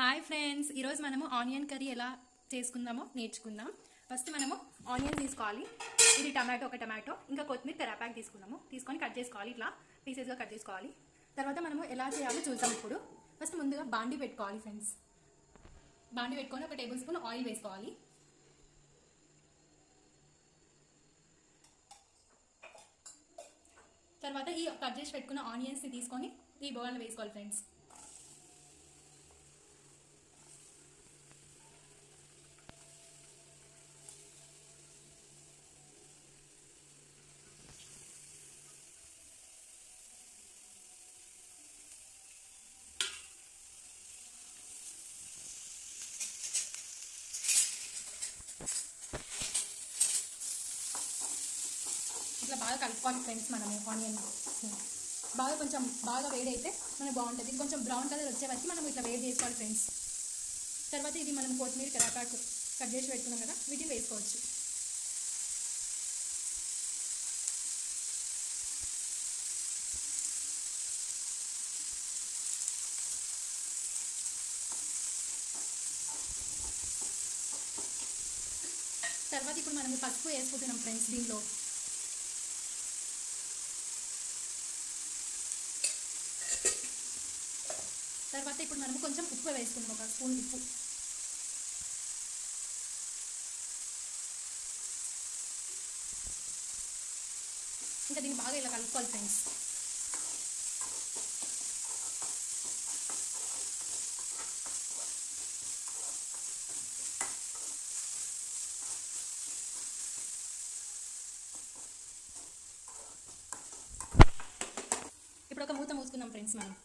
Hi friends, ఈరోజు మనము onion curry ఎలా చేసుకుందామో నేర్చుకుందాం. ఫస్ట్ మనము ఆనియన్ తీసుకోవాలి. ఇది ఒక టమాటో ఇంకా కొత్తిమీర కరివేపాకు తీసుకొని కట్ చేసుకోవాలి. ఇట్లా పీసెస్గా కట్ చేసుకోవాలి. తర్వాత మనము ఎలా చేయాలో చూద్దాం. ఇప్పుడు ఫస్ట్ ముందుగా బాండి పెట్టుకోవాలి ఫ్రెండ్స్. బాండి పెట్టుకొని 1 టేబుల్ స్పూన్ ఆయిల్ వేసుకోవాలి. తర్వాత ఈ కట్ చేసి పెట్టుకున్న ఆనియన్స్ని తీసుకొని ఈ బౌల్లో వేసుకోవాలి ఫ్రెండ్స్. ఇట్లా బాగా కలుపుకోవాలి ఫ్రెండ్స్. మనము ఆనియన్ కొంచెం బాగా వేడి అయితే మనకు బాగుంటుంది. ఇది కొంచెం బ్రౌన్ కలర్ వచ్చే వరకు మనం ఇట్లా వేడి చేసుకోవాలి ఫ్రెండ్స్. తర్వాత ఇది మనం కొత్తిమీర కరివేపాకు కట్ చేసి పెట్టుకున్నాం కదా, వీటిని వేసుకోవచ్చు. తర్వాత ఇప్పుడు మనం పసుపు వేసుకుంటున్నాం ఫ్రెండ్స్ దీనిలో. తర్వాత ఇప్పుడు మనం కొంచెం ఉప్పు వేసుకుందాం, 1 స్పూన్ ఉప్పు. ఇంకా దీన్ని బాగా ఇలా కలుపుకోవాలి ఫ్రెండ్స్. ఇప్పుడు ఒక మూత మూసుకుందాం ఫ్రెండ్స్ మనం.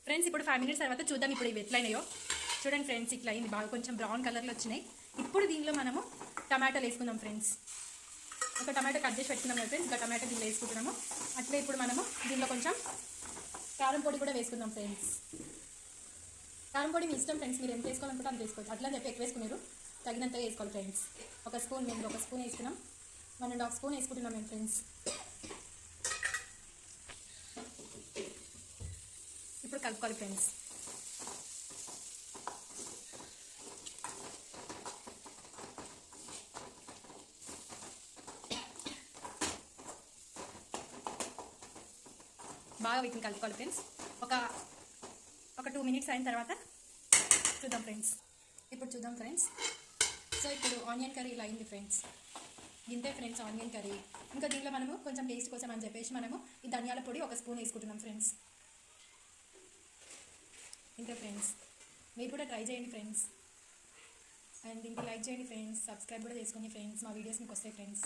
ఫ్రెండ్స్ ఇప్పుడు 5 మినిట్స్ తర్వాత చూద్దాం ఇప్పుడు ఇవి ఎట్లయినాయో. చూడండి ఫ్రెండ్స్, ఇట్లా అయింది, బాగా కొంచెం బ్రౌన్ కలర్లో వచ్చినాయి. ఇప్పుడు దీనిలో మనము టమాటాలు వేసుకుందాం ఫ్రెండ్స్. ఒక టమాటో కట్ చేసి పెట్టుకున్నాం కదా ఫ్రెండ్స్, ఇంకా టమాటో దీనిలో వేసుకుంటున్నాము. అట్లే ఇప్పుడు మనము దీనిలో కొంచెం కారం పొడి కూడా వేసుకుందాం ఫ్రెండ్స్. కారం పొడి మీ ఇష్టం ఫ్రెండ్స్, మీరు ఎంత వేసుకోవాలనుకుంటే అంత వేసుకోవచ్చు. అట్లా చెప్పి ఎక్కువ వేసుకున్నారు, తగినంతగా వేసుకోవాలి ఫ్రెండ్స్. 1 స్పూన్, మేము 1 స్పూన్ వేసుకున్నాం, 1.5 స్పూన్ వేసుకుంటున్నాం మేము ఫ్రెండ్స్. ఇప్పుడు కలుపుకోవాలి ఫ్రెండ్స్. బాగా వీటిని కలుపుకోవాలి ఫ్రెండ్స్. ఒక 2 మినిట్స్ అయిన తర్వాత చూద్దాం ఫ్రెండ్స్. ఇప్పుడు చూద్దాం ఫ్రెండ్స్. సో ఇప్పుడు ఆనియన్ కర్రీ ఇలా అయింది ఫ్రెండ్స్. ఇంతే ఫ్రెండ్స్ ఆనియన్ కర్రీ. ఇంకా దీంట్లో మనము కొంచెం టేస్ట్ కోసం అని చెప్పేసి మనము ఈ ధనియాల పొడి 1 స్పూన్ వేసుకుంటున్నాం ఫ్రెండ్స్. ఇంతే ఫ్రెండ్స్, మీరు కూడా ట్రై చేయండి ఫ్రెండ్స్. అండ్ దీనికి లైక్ చేయండి ఫ్రెండ్స్, సబ్స్క్రైబ్ కూడా చేసుకోండి ఫ్రెండ్స్. మా వీడియోస్ మీకు వస్తాయి ఫ్రెండ్స్.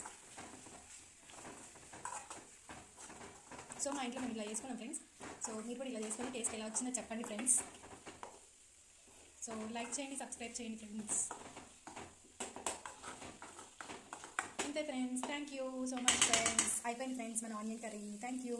సో మా ఇంట్లో మేము ఇలా చేసుకున్నాం ఫ్రెండ్స్. సో మీరు కూడా ఇలా చేసుకొని టేస్ట్ ఎలా వచ్చిందో చెప్పండి ఫ్రెండ్స్. సో లైక్ చేయండి, సబ్స్క్రైబ్ చేయండి ఫ్రెండ్స్. అంతే friends, thank you so much friends. అయిపోయింది ఫ్రెండ్స్ మన ఆనియన్ కర్రీ. Thank you.